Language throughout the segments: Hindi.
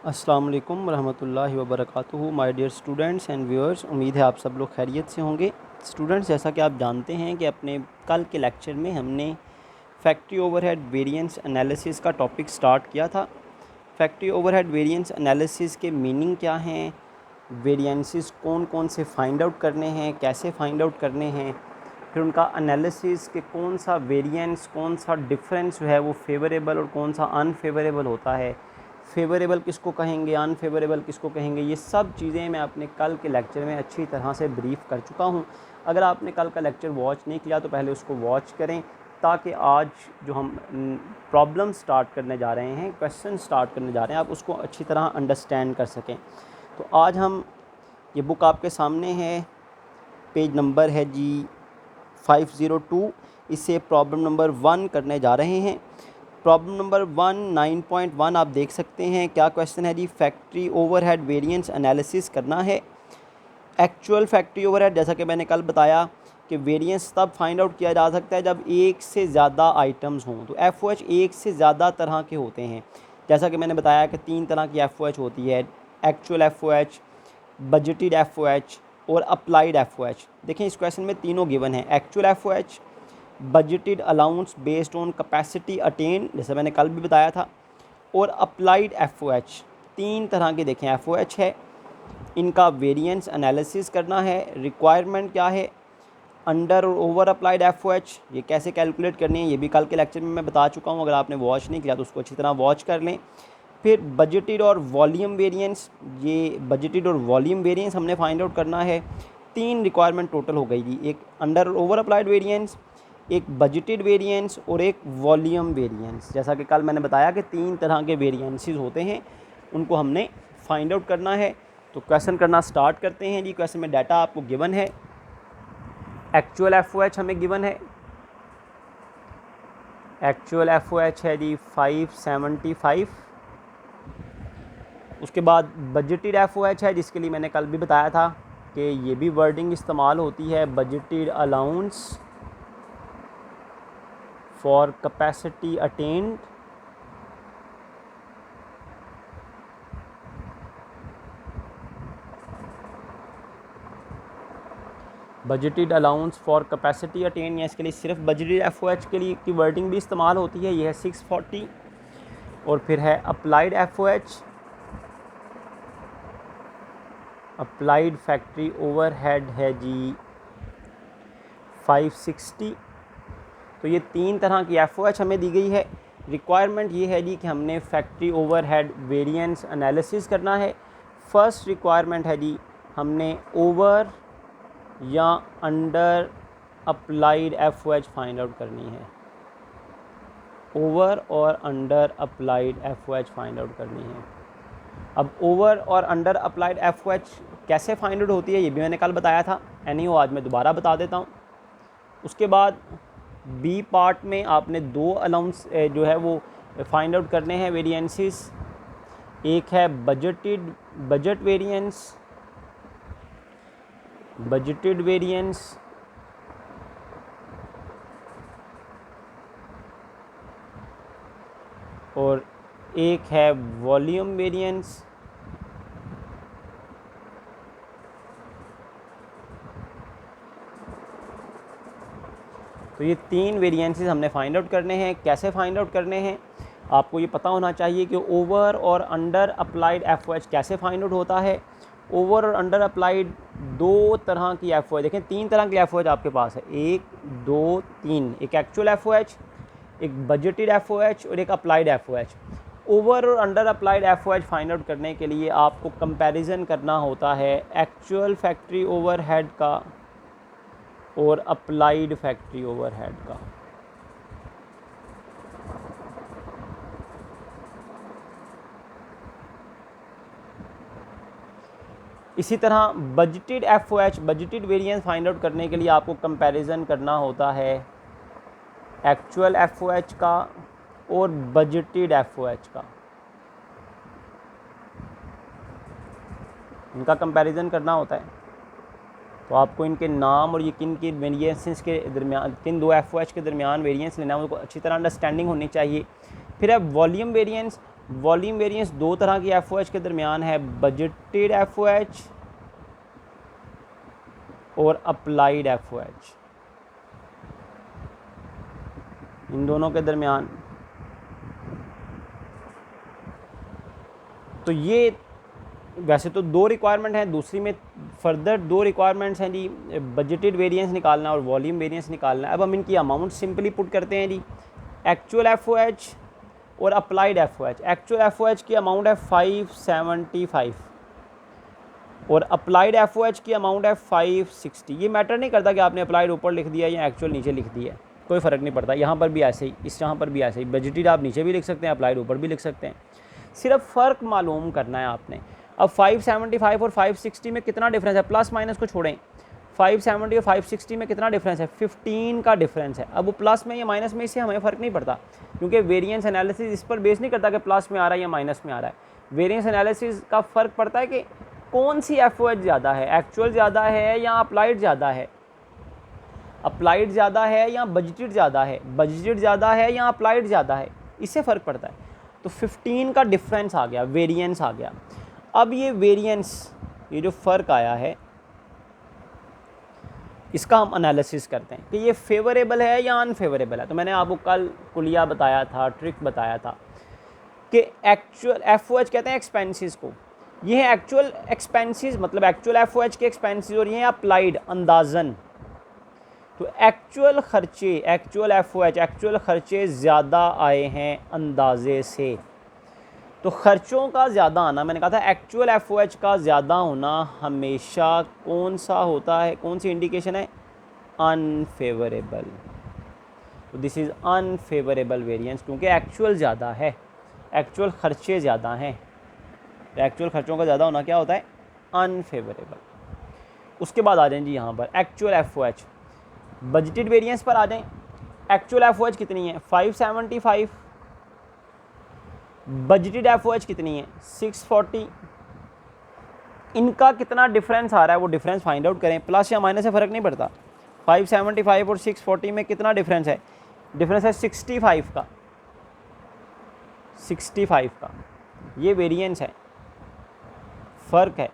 अस्सलाम वालेकुम रहमतुल्लाहि व बरकातुहू। My dear students and viewers, उम्मीद है आप सब लोग खैरियत से होंगे। स्टूडेंट्स, जैसा कि आप जानते हैं कि अपने कल के लेक्चर में हमने फैक्ट्री ओवरहेड वेरिएंस एनालिसिस का टॉपिक स्टार्ट किया था। फैक्ट्री ओवरहेड वेरिएंस एनालिसिस के मीनिंग क्या हैं, वेरिएंसेस कौन कौन से फाइंड आउट करने हैं, कैसे फाइंड आउट करने हैं, फिर उनका एनालिसिस के कौन सा वेरिएंस, कौन सा डिफरेंस जो है वो फेवरेबल और कौन सा अनफेवरेबल होता है, फेवरेबल किसको कहेंगे, अनफेवरेबल किसको कहेंगे, ये सब चीज़ें मैं अपने कल के लेक्चर में अच्छी तरह से ब्रीफ़ कर चुका हूँ। अगर आपने कल का लेक्चर वॉच नहीं किया तो पहले उसको वॉच करें, ताकि आज जो हम प्रॉब्लम स्टार्ट करने जा रहे हैं, क्वेश्चन स्टार्ट करने जा रहे हैं, आप उसको अच्छी तरह अंडरस्टैंड कर सकें। तो आज हम ये बुक आपके सामने है, पेज नंबर है जी 502। इससे प्रॉब्लम नंबर 1 करने जा रहे हैं। प्रॉब्लम नंबर 1 9.1 आप देख सकते हैं। क्या क्वेश्चन है जी? फैक्ट्री ओवरहेड वेरिएंस एनालिसिस करना है। एक्चुअल फैक्ट्री ओवरहेड, जैसा कि मैंने कल बताया कि वेरिएंस तब फाइंड आउट किया जा सकता है जब एक से ज़्यादा आइटम्स हों। तो एफ एक से ज़्यादा तरह के होते हैं। जैसा कि मैंने बताया कि 3 तरह की एफ होती है: एक्चुअल एफ, बजटेड एफ और अप्लाइड एफ। देखें, इस क्वेश्चन में तीनों गिवन है: actual F, budgeted allowance based on capacity attain, जैसे मैंने कल भी बताया था, और अप्लाइड एफ। 3 तरह के देखें एफ है। इनका वेरिएंस एनालिसिस करना है। रिक्वायरमेंट क्या है? अंडर और ओवर अप्लाइड एफ ये कैसे कैलकुलेट करनी है ये भी कल के लेक्चर में मैं बता चुका हूँ। अगर आपने वॉच नहीं किया तो उसको अच्छी तरह वॉच कर लें। फिर बजटेड और वॉल्यूम वेरिएंस, ये बजटेड और वॉल्यूम वेरिएंस हमने फाइंड आउट करना है। 3 रिक्वायरमेंट टोटल हो गई जी: एक अंडर और ओवर अप्लाइड वेरिएंस, एक बजटेड वेरिएंस और एक वॉल्यूम वेरिएंस। जैसा कि कल मैंने बताया कि 3 तरह के वेरिएंसेस होते हैं, उनको हमने फाइंड आउट करना है। तो क्वेश्चन करना स्टार्ट करते हैं जी। क्वेश्चन में डाटा आपको गिवन है। एक्चुअल एफ हमें गिवन है। एक्चुअल एफ है जी 575। उसके बाद बजटेड एफ है, जिसके लिए मैंने कल भी बताया था कि ये भी वर्डिंग इस्तेमाल होती है: budgeted allowance for capacity attend. Budgeted allowance for capacity attain, या इसके लिए सिर्फ बजटेड एफ के लिए की वर्डिंग भी इस्तेमाल होती है, ये है 640। और फिर है applied F, applied factory overhead है जी 560। तो ये 3 तरह की एफ हमें दी गई है। रिक्वायरमेंट ये है जी कि हमने फैक्ट्री ओवरहेड वेरिएंस एनालिसिस करना है। फर्स्ट रिक्वायरमेंट है जी, हमने ओवर या under applied F find out करनी है। ओवर और under applied F find out करनी है। अब ओवर और अंडर अप्लाइड एफ कैसे फाइंड आउट होती है ये भी मैंने कल बताया था। एनीहो आज मैं दोबारा बता देता हूँ। उसके बाद बी पार्ट में आपने 2 अलाउंस जो है वो फाइंड आउट करने हैं वेरिएंसेस। एक है बजट वेरिएंस, बजटेड वेरिएंस, और एक है वॉल्यूम वेरिएंस। तो ये 3 वेरिएंसेस हमने फाइंड आउट करने हैं। कैसे फाइंड आउट करने हैं आपको ये पता होना चाहिए कि ओवर और अंडर अप्लाइड एफ कैसे फाइंड आउट होता है। ओवर और अंडर अप्लाइड 2 तरह की एफ देखें, 3 तरह की एफ आपके पास है: 1 2 3। एक एक्चुअल एफ, एक बजटेड एफ और एक अप्लाइड एफ। ओवर और under applied F find out करने के लिए आपको कंपैरिजन करना होता है एक्चुअल फैक्ट्री ओवरहेड का और अप्लाइड फैक्ट्री ओवरहेड का। इसी तरह budgeted F budgeted variance find out करने के लिए आपको कंपैरिजन करना होता है एक्चुअल एफ का और बजटेड एफ का। इनका कंपैरिजन करना होता है। तो आपको इनके नाम और ये किन की वेरिएंसेस के दरमियान, किन 2 एफ के दरमियान वेरिएंस लेना है, उनको अच्छी तरह अंडरस्टैंडिंग होनी चाहिए। फिर है वॉल्यूम वेरिएंस। वॉल्यूम वेरिएंस दो तरह की FOH के दरमियान है, बजटेड FOH और अप्लाइड FOH, इन दोनों के दरमियान। तो ये वैसे तो दो रिक्वायरमेंट हैं, दूसरी में फर्दर दो रिक्वायरमेंट्स हैं जी, बजटेड वेरिएंस निकालना और वॉल्यूम वेरिएंस निकालना। अब हम इनकी अमाउंट सिंपली पुट करते हैं जी, एक्चुअल FOH और अप्लाइड FOH। एक्चुअल FOH की अमाउंट है 575 और अप्लाइड FOH की अमाउंट है 560। ये मैटर नहीं करता कि आपने अप्लाइड ऊपर लिख दिया या एक्चुअल नीचे लिख दिया, कोई फ़र्क नहीं पड़ता। यहाँ पर भी ऐसे ही, यहाँ पर भी ऐसे ही, बजटेड आप नीचे भी लिख सकते हैं, अप्लाइड ऊपर भी लिख सकते हैं, सिर्फ फ़र्क मालूम करना है आपने। अब 575 और 560 में कितना डिफरेंस है, प्लस माइनस को छोड़ें, 570 और 560 में कितना डिफरेंस है, 15 का डिफरेंस है। अब वो प्लस में या माइनस में, इससे हमें फ़र्क नहीं पड़ता, क्योंकि वेरिएंस एनालिसिस इस पर बेस नहीं करता कि प्लस में आ रहा है या माइनस में आ रहा है। वेरिएंस एनालिसिस का फ़र्क पड़ता है कि कौन सी FOH ज़्यादा है, एक्चुअल ज़्यादा है या अप्लाइड ज़्यादा है, अप्लाइड ज़्यादा है या बजटेड ज़्यादा है, बजटेड ज़्यादा है या अप्लाइड ज़्यादा है, इससे फ़र्क पड़ता है। तो 15 का डिफरेंस आ गया, वेरिएंस आ गया। अब ये वेरिएंस, ये जो फ़र्क आया है, इसका हम एनालिसिस करते हैं कि ये फेवरेबल है या अनफेवरेबल है। तो मैंने आपको कल कुलिया बताया था, ट्रिक बताया था कि एक्चुअल FOH कहते हैं एक्सपेंसेस को, ये है एक्चुअल एक्सपेंसेस, मतलब एक्चुअल FOH के एक्सपेंसेस, और ये है अप्लाइड अंदाज़न। तो एक्चुअल ख़र्चे, एक्चुअल FOH, एक्चुअल ख़र्चे ज़्यादा आए हैं अंदाजे से। तो ख़र्चों का ज़्यादा आना, मैंने कहा था एक्चुअल FOH का ज़्यादा होना हमेशा कौन सा होता है, कौन सी इंडिकेशन है, अनफेवरेबल। तो दिस इज़ अनफेवरेबल वेरिएंस, क्योंकि एक्चुअल ज़्यादा है, एक्चुअल ख़र्चे ज़्यादा हैं। तो एक्चुअल ख़र्चों का ज़्यादा होना क्या होता है, अनफेवरेबल। उसके बाद आ जाएं जी यहाँ पर एक्चुअल FOH, बजटेड वेरिएंस पर आ जाएं। एक्चुअल FOH कितनी है, 575, बजटेड FOH कितनी है, 640। इनका कितना डिफरेंस आ रहा है, वो डिफरेंस फाइंड आउट करें, प्लस या माइनस से फ़र्क नहीं पड़ता। 575 और 640 में कितना डिफरेंस है, डिफरेंस है 65 का, 65 का, ये वेरिएंस है, फ़र्क है।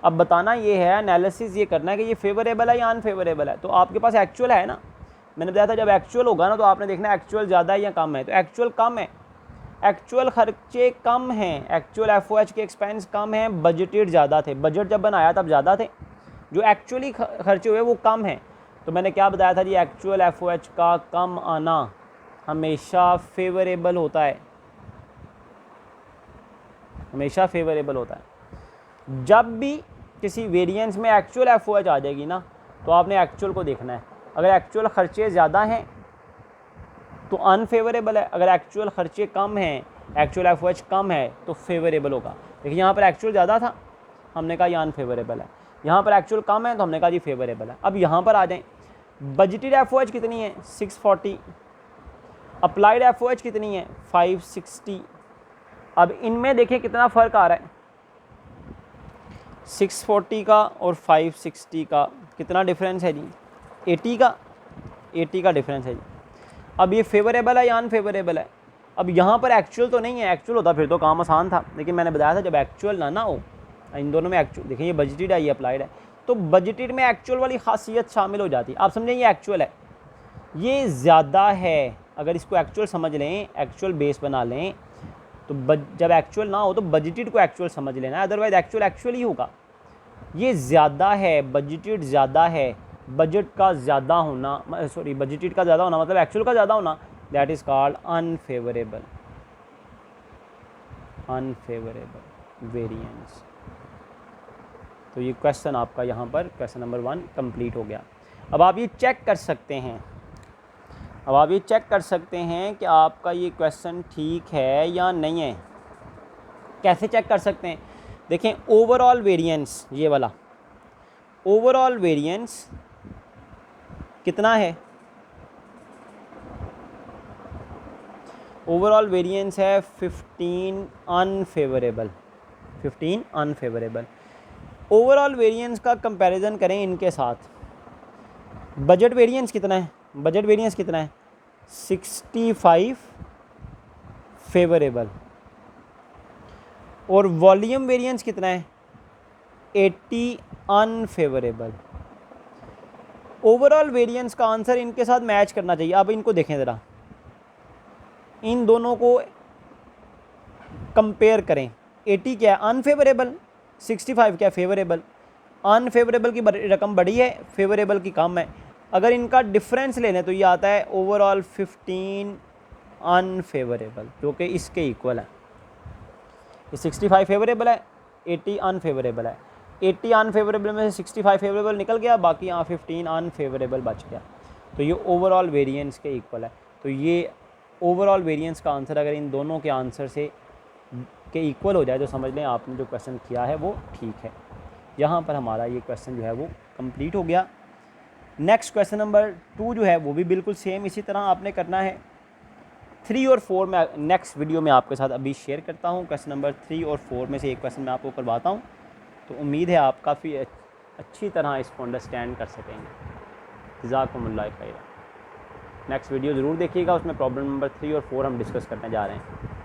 अब बताना ये है, एनालिसिस ये करना है कि ये फेवरेबल है या अनफेवरेबल है। तो आपके पास एक्चुअल है ना, मैंने बताया था जब एक्चुअल होगा ना तो आपने देखना एक्चुअल ज़्यादा है या कम है। तो एक्चुअल कम है, एक्चुअल खर्चे कम हैं, एक्चुअल FOH के एक्सपेंस कम हैं, बजटेड ज़्यादा थे, बजट जब बनाया तब ज़्यादा थे, जो एक्चुअली खर्चे हुए वो कम हैं। तो मैंने क्या बताया था जी, एक्चुअल FOH का कम आना हमेशा फेवरेबल होता है, हमेशा फेवरेबल होता है। जब भी किसी वेरिएंस में एक्चुअल FOH आ जाएगी ना, तो आपने एक्चुअल को देखना है। अगर एक्चुअल खर्चे ज़्यादा हैं तो अनफेवरेबल है, अगर एक्चुअल खर्चे कम हैं, एक्चुअल FOH कम है तो फेवरेबल होगा। देखिए यहाँ पर एक्चुअल ज़्यादा था, हमने कहा ये अनफेवरेबल है, यहाँ पर एक्चुअल कम है तो हमने कहा जी फेवरेबल है। अब यहाँ पर आ जाएं, बजटेड FOH कितनी है, 640, अप्लाइड FOH कितनी है, 560। अब इनमें देखें कितना फ़र्क आ रहा है, 640 का और 560 का कितना डिफरेंस है जी, 80 का डिफरेंस है जी। अब ये फेवरेबल है या अनफेवरेबल है। अब यहाँ पर एक्चुअल तो नहीं है, एक्चुअल होता फिर तो काम आसान था, लेकिन मैंने बताया था जब एक्चुअल ना हो, इन दोनों में एक्चुअल, देखिए ये बजटेड है, ये अप्लाइड है, तो बजटेड में एक्चुअल वाली खासियत शामिल हो जाती है। आप समझें ये एक्चुअल है, ये ज़्यादा है, अगर इसको एक्चुअल समझ लें, एक्चुअल बेस बना लें, तो जब एक्चुअल ना हो तो बजटेड को एक्चुअल समझ लेना, अदरवाइज एक्चुअल ही होगा। ये ज़्यादा है, बजटेड ज़्यादा है, बजट का ज़्यादा होना, सॉरी बजटेड का ज़्यादा होना मतलब एक्चुअल का ज़्यादा होना, that is called unfavourable, unfavourable variance. तो ये क्वेश्चन आपका यहाँ पर क्वेश्चन नंबर 1 कंप्लीट हो गया। अब आप ये चेक कर सकते हैं, अब आप ये चेक कर सकते हैं कि आपका ये क्वेश्चन ठीक है या नहीं है। कैसे चेक कर सकते हैं, देखें ओवरऑल वेरिएंस, ये वाला ओवरऑल वेरिएंस कितना है, ओवरऑल वेरिएंस है 15 अनफेवरेबल, 15 अनफेवरेबल। ओवरऑल वेरिएंस का कंपैरिजन करें इनके साथ, बजट वेरिएंस कितना है, बजट वेरिएंस कितना है 65, फेवरेबल, और वॉल्यूम वेरिएंस कितना है 80 अनफेवरेबल। ओवरऑल वेरिएंस का आंसर इनके साथ मैच करना चाहिए। अब इनको देखें ज़रा, इन दोनों को कंपेयर करें। 80 क्या है अनफेवरेबल, 65 क्या है फेवरेबल। अनफेवरेबल की रकम बड़ी है, फेवरेबल की कम है। अगर इनका डिफरेंस ले लें तो ये आता है ओवरऑल 15 अनफेवरेबल, जो कि इसके इक्वल है। ये 65 फेवरेबल है, 80 अनफेवरेबल है। 80 अनफेवरेबल में से 65 फेवरेबल निकल गया, बाकी यहाँ 15 अनफेवरेबल बच गया। तो ये ओवरऑल वेरिएंस के इक्वल है। तो ये ओवरऑल वेरिएंस का आंसर अगर इन दोनों के आंसर से के इक्वल हो जाए तो समझ लें आपने जो क्वेश्चन किया है वो ठीक है। यहाँ पर हमारा ये क्वेश्चन जो है वो कंप्लीट हो गया। नेक्स्ट क्वेश्चन नंबर 2 जो है वो भी बिल्कुल सेम इसी तरह आपने करना है। 3 और 4 में नेक्स्ट वीडियो में आपके साथ अभी शेयर करता हूँ। क्वेश्चन नंबर 3 और 4 में से एक क्वेश्चन मैं आपको करवाता हूँ, तो उम्मीद है आप काफ़ी अच्छी तरह इसको अंडरस्टैंड कर सकेंगे। जज़ाकुमुल्लाह खैर। नेक्स्ट वीडियो ज़रूर देखिएगा, उसमें प्रॉब्लम नंबर 3 और 4 हम डिस्कस करने जा रहे हैं।